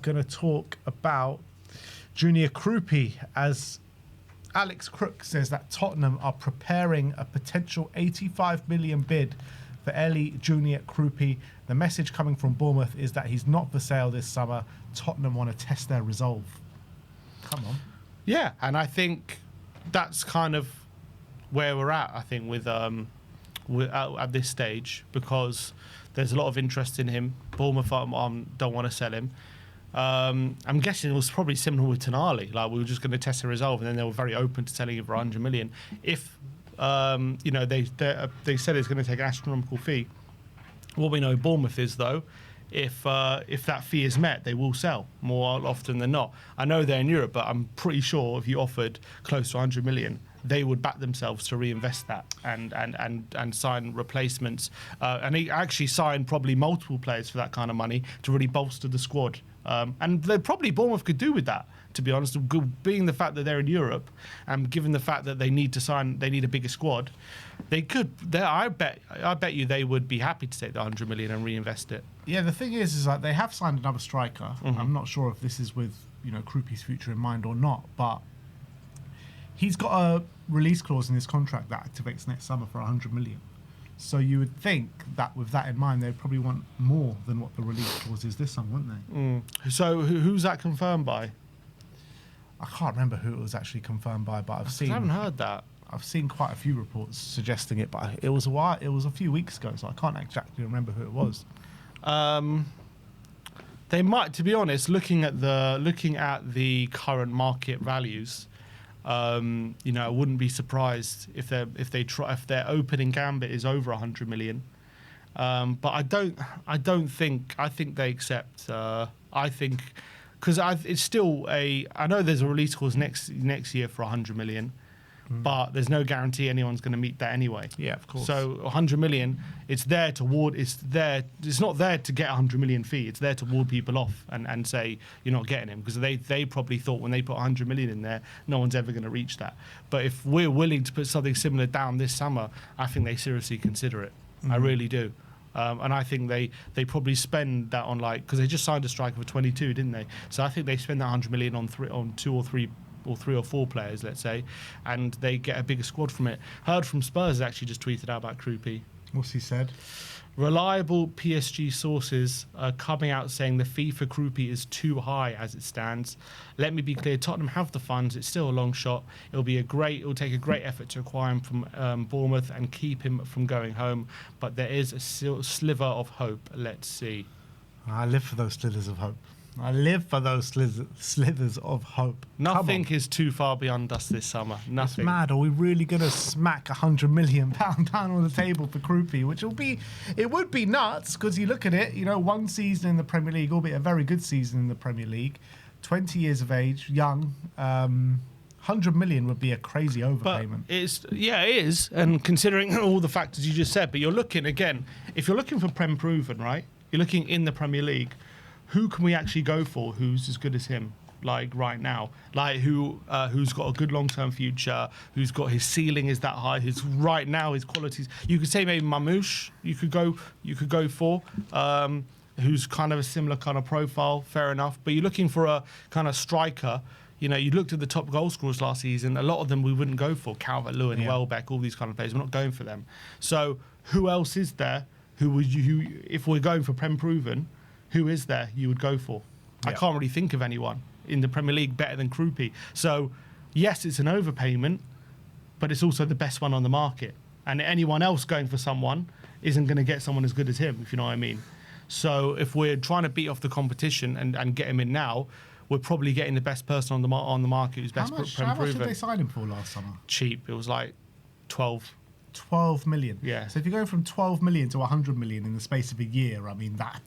Going to talk about Junior Kroupi, as Alex Crook says that Tottenham are preparing a potential 85 million bid for Eli Junior Kroupi. The message coming from Bournemouth is that he's not for sale this summer. Tottenham want to test their resolve. Come on. Yeah, and I think that's kind of where we're at, I think, with at this stage, because there's a lot of interest in him. Bournemouth don't want to sell him. I'm guessing it was probably similar with Tonali. Like, we were just going to test the resolve, and then they were very open to selling it for 100 million. If they said it's going to take an astronomical fee. What we know Bournemouth is, though, if that fee is met, they will sell more often than not. I know they're in Europe, but I'm pretty sure if you offered close to 100 million, they would back themselves to reinvest that and sign replacements. And they actually sign probably multiple players for that kind of money to really bolster the squad. And probably Bournemouth could do with that, to be honest, being the fact that they're in Europe and given the fact that they need a bigger squad, they could. I bet you they would be happy to take the 100 million and reinvest it. Yeah, the thing is like they have signed another striker. Mm-hmm. I'm not sure if this is with Kroupi's future in mind or not, but he's got a release clause in his contract that activates next summer for 100 million. So you would think that with that in mind, they'd probably want more than what the release clause is this summer, wouldn't they? So who's that confirmed by? I can't remember who it was actually confirmed by, but I haven't heard that. I've seen quite a few reports suggesting it, but it was a while. It was a few weeks ago, so I can't exactly remember who it was. They might, to be honest, looking at the current market values. I wouldn't be surprised if their opening gambit is over 100 million. But I think they accept. I think because it's still I know there's a release clause next year for 100 million. But there's no guarantee anyone's going to meet that anyway. Yeah, of course. So 100 million, it's there to ward. It's not there to get 100 million fee. It's there to ward people off and say you're not getting him, because they probably thought when they put 100 million in there, no one's ever going to reach that. But if we're willing to put something similar down this summer, I think they seriously consider it. I really do. And I think they probably spend that on, like, because they just signed a striker for 22, didn't they? So I think they spend that 100 million on two or three or four players, let's say, and they get a bigger squad from it. Heard from Spurs actually just tweeted out about Kroupi. What's he said? Reliable PSG sources are coming out saying the fee for Kroupi is too high as it stands. Let me be clear, Tottenham have the funds. It's still a long shot. It will take a great effort to acquire him from Bournemouth and keep him from going home. But there is a sliver of hope. Let's see. I live for those slithers of hope. I live for those slithers of hope. Nothing is too far beyond us this summer. Nothing. It's mad. Are we really going to smack £100 million down on the table for Kroupi? It would be nuts, because you look at it, one season in the Premier League, albeit a very good season in the Premier League, 20 years of age, young. 100 million would be a crazy overpayment. It is. And considering all the factors you just said, but you're looking, again, if you're looking for Prem proven, right? You're looking in the Premier League. Who can we actually go for who's as good as him, like right now? Like who's got a good long-term future, who's got his ceiling is that high, his qualities. You could say maybe Mamouche you could go for, who's kind of a similar kind of profile, fair enough. But you're looking for a kind of striker. You looked at the top goal scorers last season, a lot of them we wouldn't go for. Calvert-Lewin, Welbeck, all these kind of players, we're not going for them. So who else is there who if we're going for Prem proven, who is there you would go for? Yeah. I can't really think of anyone in the Premier League better than Kroupi. So, yes, it's an overpayment, but it's also the best one on the market. And anyone else going for someone isn't going to get someone as good as him, if you know what I mean. So, if we're trying to beat off the competition and get him in now, we're probably getting the best person on the market who's best Prem proven. How much did they sign him for last summer? Cheap. It was like 12. 12 million. Yeah. So if you're going from 12 million to 100 million in the space of a year, I mean that.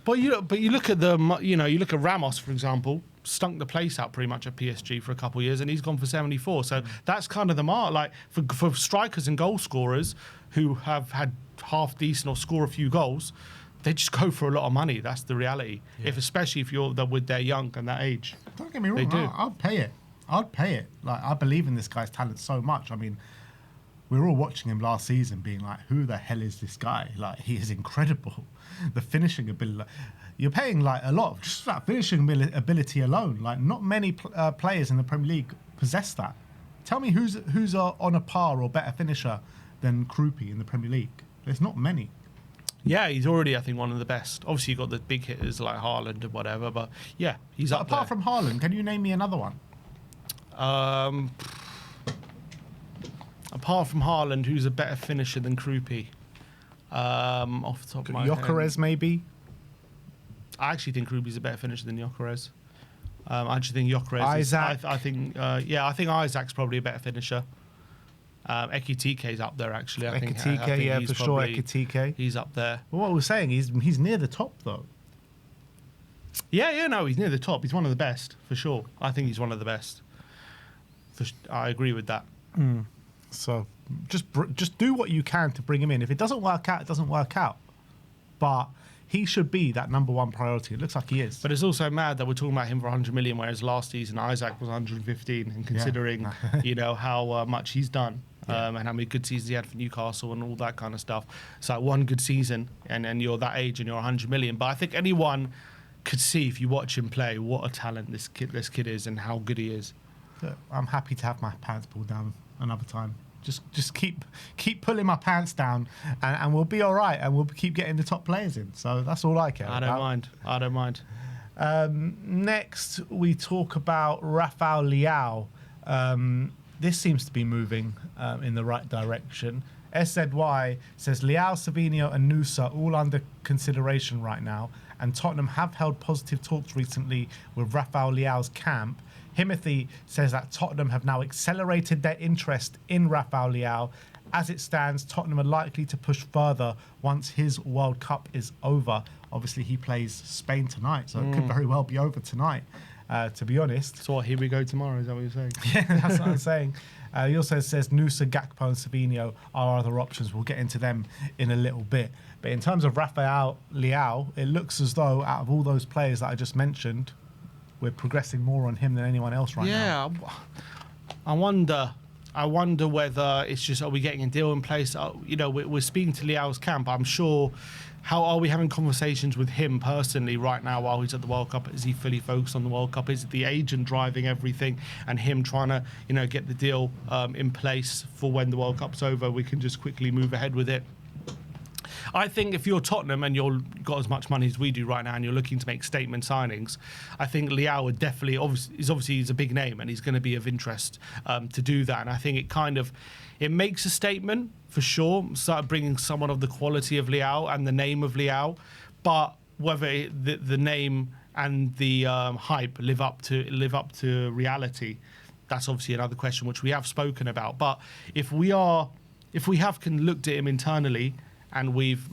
But you look at you look at Ramos, for example, stunk the place out pretty much at PSG for a couple of years, and he's gone for 74. So that's kind of the mark. Like for strikers and goal scorers who have had half decent or score a few goals, they just go for a lot of money. That's the reality. Yeah. Especially if they're young and that age. Don't get me wrong. I'd pay it. Like, I believe in this guy's talent so much. I mean, we were all watching him last season being like, who the hell is this guy? Like, he is incredible. The finishing ability, you're paying like a lot of just that finishing ability alone. Like, not many players in the Premier League possess that. Tell me who's on a par or better finisher than Kroupi in the Premier League. There's not many. Yeah, he's already, I think, one of the best. Obviously, you've got the big hitters like Haaland and whatever, but yeah, he's up apart there. from Haaland, can you name me another one? Apart from Haaland, who's a better finisher than Kroupi? Off the top of my head. Gyökeres, maybe? I actually think Kroupi's a better finisher than Gyökeres. I actually think Gyökeres Isaac. I think Isaac's probably a better finisher. Ekitike's up there, actually. I think yeah, he's for sure, Ekitike. He's up there. Well, what we're saying, he's near the top, though. Yeah, no, he's near the top. He's one of the best, for sure. I think he's one of the best. I agree with that. So just do what you can to bring him in. If it doesn't work out, it doesn't work out. But he should be that number one priority. It looks like he is. But it's also mad that we're talking about him for 100 million, whereas last season Isaac was 115. And considering, how much he's done and how many good seasons he had for Newcastle and all that kind of stuff, it's like one good season, and you're that age and you're 100 million. But I think anyone could see if you watch him play what a talent this kid is and how good he is. I'm happy to have my pants pulled down another time. Just keep pulling my pants down, and we'll be all right, and we'll keep getting the top players in. So that's all I care about. I don't mind. Next, we talk about Rafael Leão. This seems to be moving in the right direction. SZY says Leao, Savinho and Nusa all under consideration right now, and Tottenham have held positive talks recently with Rafael Leao's camp. Himothy says that Tottenham have now accelerated their interest in Rafael Leão. As it stands, Tottenham are likely to push further once his World Cup is over. Obviously, he plays Spain tonight, so it could very well be over tonight, to be honest. So here we go tomorrow, is that what you're saying? Yeah, that's what I'm saying. He also says Nusa, Gakpo and Savinho are other options. We'll get into them in a little bit. But in terms of Rafael Leão, it looks as though out of all those players that I just mentioned, we're progressing more on him than anyone else right now. Yeah, I wonder whether it's just, are we getting a deal in place? We're speaking to Leao's camp. I'm sure. How are we having conversations with him personally right now while he's at the World Cup? Is he fully focused on the World Cup? Is it the agent driving everything and him trying to, get the deal in place for when the World Cup's over? We can just quickly move ahead with it. I think if you're Tottenham and you've got as much money as we do right now and you're looking to make statement signings, I think Leao would definitely, he's a big name and he's going to be of interest to do that. And I think it makes a statement for sure, start bringing someone of the quality of Leao and the name of Leao, but whether the name and the hype live up to reality, that's obviously another question which we have spoken about. But if we have looked at him internally and we've,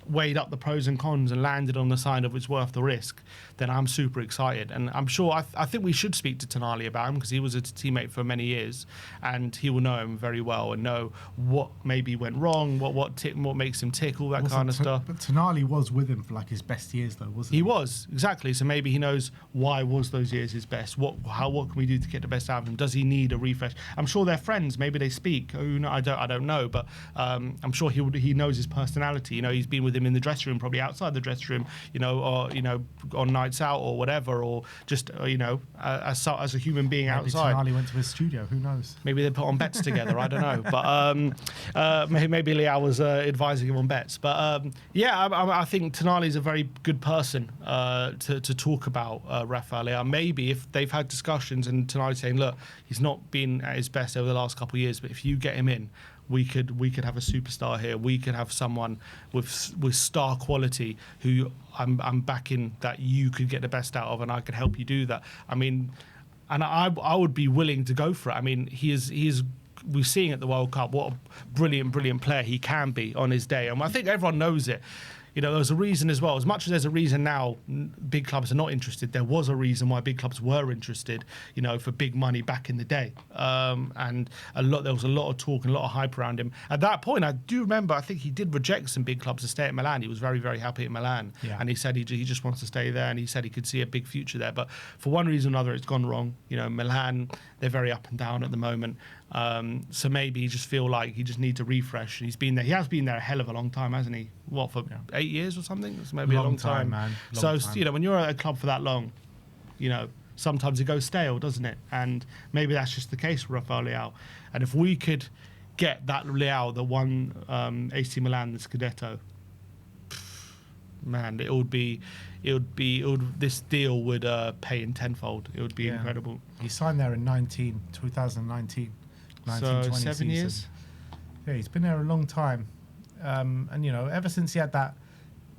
weighed up the pros and cons and landed on the side of it's worth the risk, then I'm super excited. And I'm sure, I think we should speak to Tonali about him because he was a teammate for many years and he will know him very well and know what maybe went wrong, what makes him tick, all that kind of stuff. But Tonali was with him for like his best years though, wasn't he? He was, exactly. So maybe he knows why was those years his best. What can we do to get the best out of him? Does he need a refresh? I'm sure they're friends. Maybe they speak. I don't know. But I'm sure he knows his personality. He's been with him in the dressing room, probably outside the dressing room, or on nights out or whatever, or just as a human being maybe outside. Tonali went to his studio. Who knows? Maybe they put on bets together. I don't know, but maybe Leao was advising him on bets. But I think Tonali's a very good person to talk about Rafael Leão. Maybe if they've had discussions and Tonali's saying, look, he's not been at his best over the last couple of years, but if you get him in, we could have a superstar here. We could have someone with star quality who I'm backing that you could get the best out of, and I could help you do that. I mean, and I would be willing to go for it. I mean, he is. We're seeing at the World Cup what a brilliant player he can be on his day, and I think everyone knows it. There's a reason as well. As much as there's a reason now big clubs are not interested, there was a reason why big clubs were interested, for big money back in the day. And there was a lot of talk and a lot of hype around him. At that point, I do remember, I think he did reject some big clubs to stay at Milan. He was very, very happy at Milan. Yeah. And he said he just wants to stay there, and he said he could see a big future there. But for one reason or another, it's gone wrong. Milan, they're very up and down at the moment. So maybe he just feel like he just needs a refresh. He's been there. He has been there a hell of a long time, hasn't he? What, for 8 years or something? It's maybe a long time, man. So you know, when you're at a club for that long, you know, sometimes it goes stale, doesn't it? And maybe that's just the case for Rafael Leão. And if we could get that Leao that won AC Milan the Scudetto, man, this deal would pay in tenfold. It would be incredible. He signed there in 2019, 20 season. 7 years. Yeah, he's been there a long time. And, you know, ever since he had that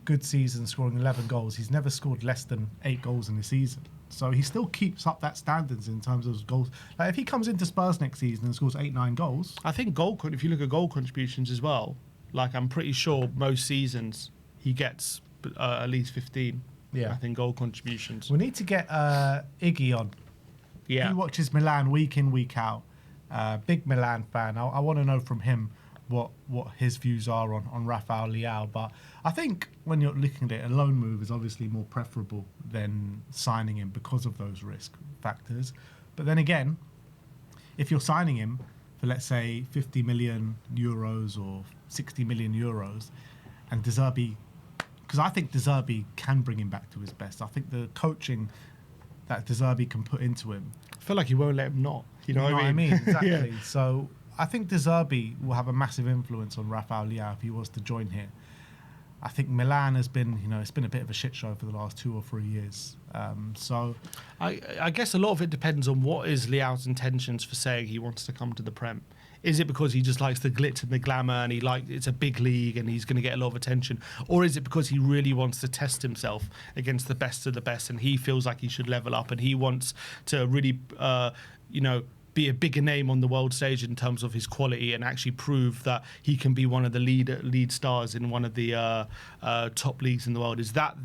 good season scoring 11 goals, he's never scored less than 8 goals in a season. So he still keeps up that standards in terms of goals. Like if he comes into Spurs next season and scores 8-9 goals, I think if you look at goal contributions as well, like I'm pretty sure most seasons he gets at least 15. Yeah, I think goal contributions. We need to get Iggy on. Yeah, He watches Milan week in, week out. Big Milan fan. I want to know from him what his views are on Rafael Leão. But I think when you're looking at it, a loan move is obviously more preferable than signing him because of those risk factors. But then again, if you're signing him for, let's say, 50 million euros or 60 million euros, and De Zerbi, because I think De Zerbi can bring him back to his best. I think the coaching that De Zerbi can put into him, I feel like he won't let him not. You know what I mean? Exactly. Yeah. So I think De Zerbi will have a massive influence on Rafael Leão if he was to join here. I think Milan has been, you know, it's been a bit of a shit show for the last 2 or 3 years. So I guess a lot of it depends on what is Leao's intentions for saying he wants to come to the Prem. Is it because he just likes the glitz and the glamour and it's a big league and he's going to get a lot of attention? Or is it because he really wants to test himself against the best of the best and he feels like he should level up and he wants to really, you know, be a bigger name on the world stage in terms of his quality and actually prove that he can be one of the lead stars in one of the top leagues in the world? Is that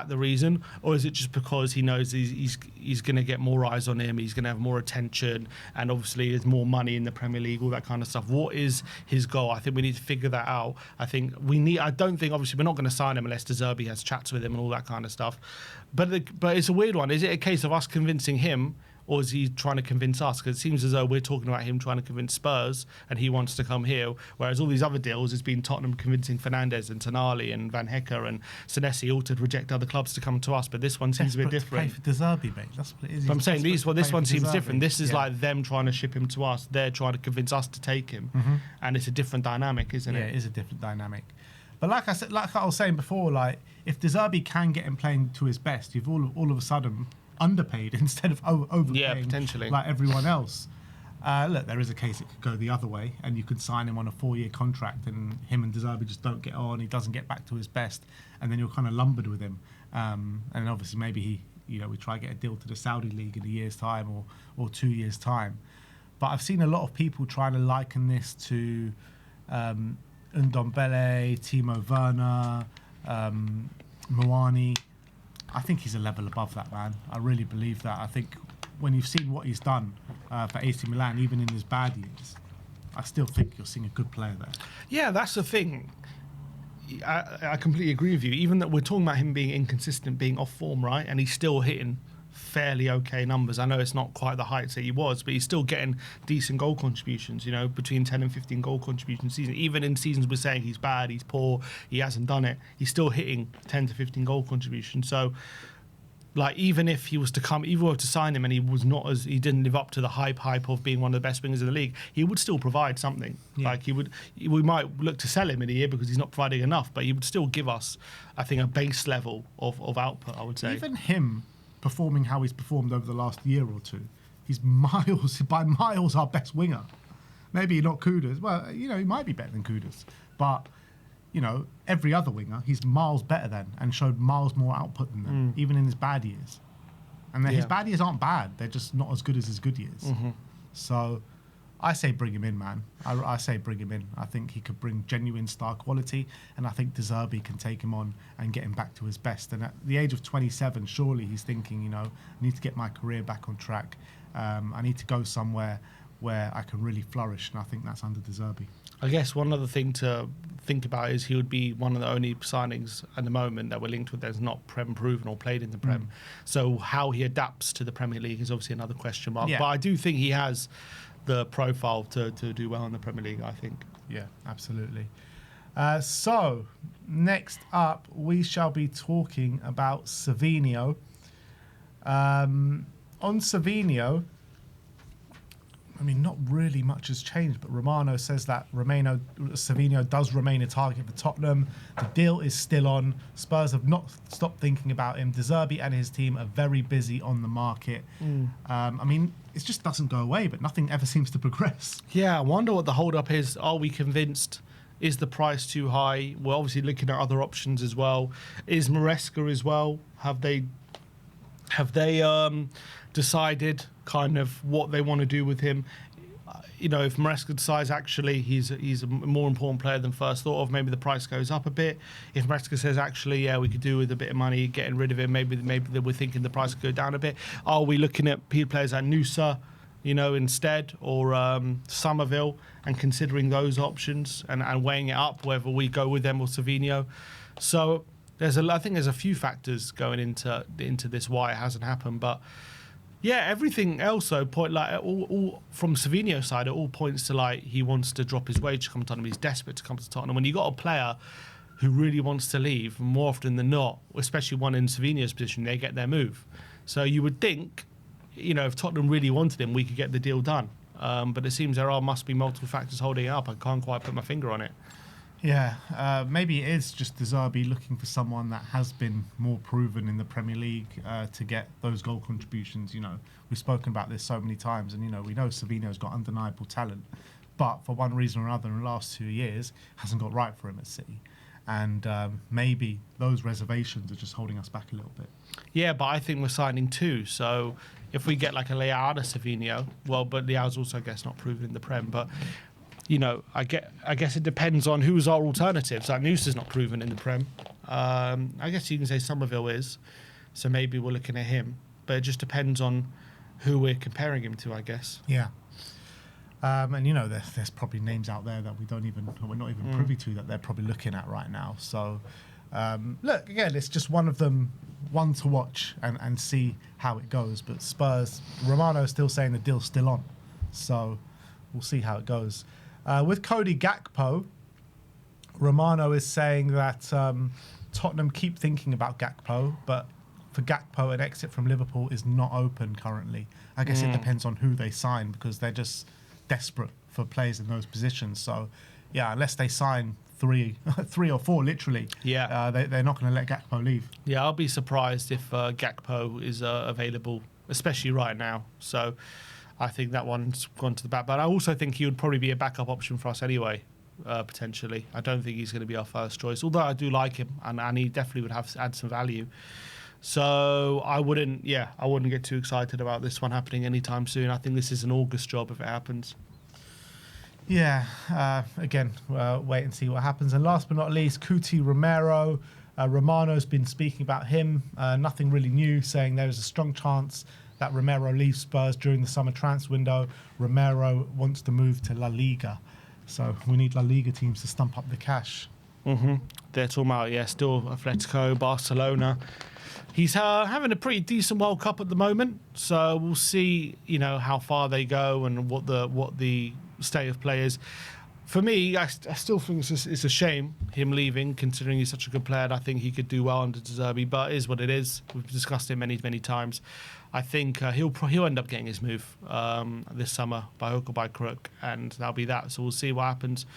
the reason, or is it just because he knows he's going to get more eyes on him, he's going to have more attention, and obviously there's more money in the Premier League, all that kind of stuff? What is his goal? I think we need to figure that out. I don't think obviously we're not going to sign him unless De Zerbi has chats with him and all that kind of stuff. But it's a weird one. Is it a case of us convincing him, or is he trying to convince us? Because it seems as though we're talking about him trying to convince Spurs and he wants to come here, whereas all these other deals has been Tottenham convincing Fernandes and Tonali and Van Hecke and Senesi all to reject other clubs to come to us. But this one seems a bit different. To play for De Zerbi, mate. That's what it is. But I'm saying this one seems different. This is Yeah. like them trying to ship him to us. They're trying to convince us to take him, and it's a different dynamic, isn't it? Yeah, it is a different dynamic. But like I was saying before, like if De Zerbi can get him playing to his best, you've all of a sudden underpaid instead of overpaying, Yeah, potentially, like everyone else. Look, there is a case it could go the other way, and you could sign him on a 4-year contract, and him and De Zerbi just don't get on. He doesn't get back to his best, and then you're kind of lumbered with him. And obviously, maybe we try to get a deal to the Saudi league in a year's time or 2 years' time. But I've seen a lot of people trying to liken this to Ndombele, Timo Werner, Moani. I think he's a level above that, man. I really believe that. I think when you've seen what he's done for AC Milan, even in his bad years, I still think you're seeing a good player there. Yeah, that's the thing. I completely agree with you. Even that we're talking about him being inconsistent, being off form, right? And he's still hitting fairly okay numbers. I know it's not quite the heights that he was, but he's still getting decent goal contributions, you know, between 10 and 15 goal contributions a season. Even in seasons we're saying he's bad, he's poor, he hasn't done it, he's still hitting 10 to 15 goal contributions. So, like, even if he was to come, even if we were to sign him and he didn't live up to the hype of being one of the best wingers in the league, he would still provide something. Yeah. Like we might look to sell him in a year because he's not providing enough, but he would still give us, I think, a base level of output, I would say. Even him performing how he's performed over the last year or two, he's by miles our best winger. Maybe not Kudus. Well, he might be better than Kudus, but every other winger he's miles better than and showed miles more output than them, even in his bad years. And his bad years aren't bad; they're just not as good as his good years. So I say bring him in, man. I say bring him in. I think he could bring genuine star quality, and I think De Zerbi can take him on and get him back to his best. And at the age of 27, surely he's thinking, I need to get my career back on track. I need to go somewhere where I can really flourish, and I think that's under De Zerbi. I guess one other thing to think about is he would be one of the only signings at the moment that we're linked with that's not Prem proven or played in the Prem. So how he adapts to the Premier League is obviously another question mark. Yeah. But I do think he has the profile to do well in the Premier League, I think. Yeah, absolutely. So, next up, we shall be talking about Savinho. On Savinho, I mean, not really much has changed, but Romano says that Savinho does remain a target for Tottenham. The deal is still on. Spurs have not stopped thinking about him. De Zerbi and his team are very busy on the market. I mean, it just doesn't go away, but nothing ever seems to progress. Yeah, I wonder what the hold-up is. Are we convinced? Is the price too high? We're obviously looking at other options as well. Is Maresca as well? Have they decided kind of what they want to do with him? If Maresca decides actually he's a more important player than first thought of, maybe the price goes up a bit. If Maresca says actually, yeah, we could do with a bit of money getting rid of him, maybe we're thinking the price could go down a bit. Are we looking at players like Nusa, instead, or Somerville, and considering those options and weighing it up whether we go with them or Savinho? So I think there's a few factors going into this why it hasn't happened, but yeah, everything else though all from Savinho's side, it all points to like he wants to drop his wage to come to Tottenham. He's desperate to come to Tottenham. When you got a player who really wants to leave, more often than not, especially one in Savinho's position, they get their move. So you would think, if Tottenham really wanted him, we could get the deal done. But it seems must be multiple factors holding it up. I can't quite put my finger on it. Yeah, maybe it is just De Zerbi looking for someone that has been more proven in the Premier League to get those goal contributions. We've spoken about this so many times, and we know Savinho's got undeniable talent, but for one reason or another in the last 2 years hasn't got right for him at City. And maybe those reservations are just holding us back a little bit. Yeah, but I think we're signing two. So if we get like a Leao and a Savinho, well, but Leao's also, I guess, not proven in the Prem. But, I guess it depends on who's our alternatives. Like Nusa's not proven in the Prem. I guess you can say Somerville is. So maybe we're looking at him. But it just depends on who we're comparing him to, I guess. Yeah. And there's probably names out there that we're not even privy to that they're probably looking at right now. So look, again, it's just one to watch and see how it goes. But Spurs, Romano's still saying the deal's still on, so we'll see how it goes. With Cody Gakpo, Romano is saying that Tottenham keep thinking about Gakpo, but for Gakpo, an exit from Liverpool is not open currently. I guess it depends on who they sign, because they're just desperate for players in those positions. So, yeah, unless they sign three or four, literally, they're not going to let Gakpo leave. Yeah, I'll be surprised if Gakpo is available, especially right now. So I think that one's gone to the back. But I also think he would probably be a backup option for us anyway, potentially. I don't think he's going to be our first choice, although I do like him, and he definitely would have add some value. So I wouldn't get too excited about this one happening anytime soon. I think this is an August job if it happens. Yeah, again, wait and see what happens. And last but not least, Cody Romero. Romano's been speaking about him. Nothing really new, saying there is a strong chance that Romero leaves Spurs during the summer transfer window. Romero wants to move to La Liga. So we need La Liga teams to stump up the cash. They're talking about, still Atletico, Barcelona. He's having a pretty decent World Cup at the moment, so we'll see, how far they go and what the state of play is. For me, I still think it's a shame him leaving, considering he's such a good player. And I think he could do well under De Zerbi, but it is what it is. We've discussed it many times. I think he'll end up getting his move this summer by hook or by crook, and that'll be that. So we'll see what happens.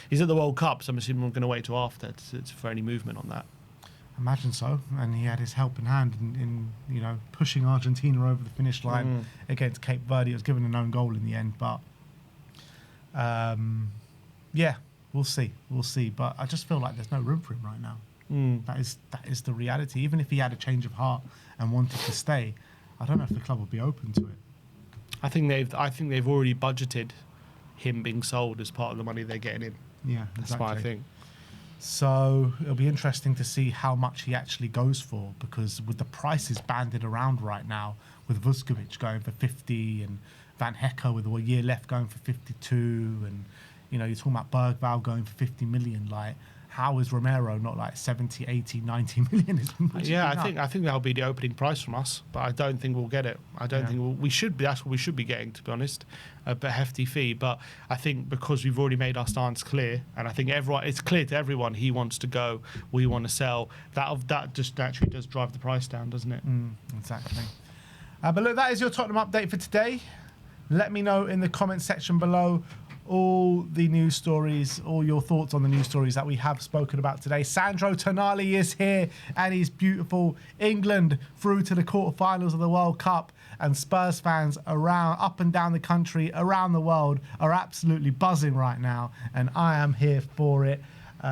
He's at the World Cup, so I'm assuming we're going to wait till after for any movement on that. Imagine so. And he had his helping hand in pushing Argentina over the finish line against Cape Verde. It was given an own goal in the end, but yeah, we'll see. But I just feel like there's no room for him right now. That is the reality. Even if he had a change of heart and wanted to stay, I don't know if the club would be open to it. I think they've already budgeted him being sold as part of the money they're getting in. Yeah, exactly. That's what I think. So it'll be interesting to see how much he actually goes for, because with the prices banded around right now, with Vuskovic going for 50 and Van Hecke with a year left going for 52, and you're talking about Bergvall going for 50 million. Like, how is Romero not like 70, 80, 90 million? Yeah, I think that'll be the opening price from us, but I don't think we'll get it. I don't think we should be. That's what we should be getting, to be honest, a hefty fee. But I think because we've already made our stance clear, and I think it's clear to everyone he wants to go, we want to sell. That just naturally does drive the price down, doesn't it? Exactly. But look, that is your Tottenham update for today. Let me know in the comment section below all the news stories, all your thoughts on the news stories that we have spoken about today. Sandro Tonali is here and he's beautiful. England through to the quarterfinals of the World Cup, and Spurs fans up and down the country, around the world, are absolutely buzzing right now, and I am here for it.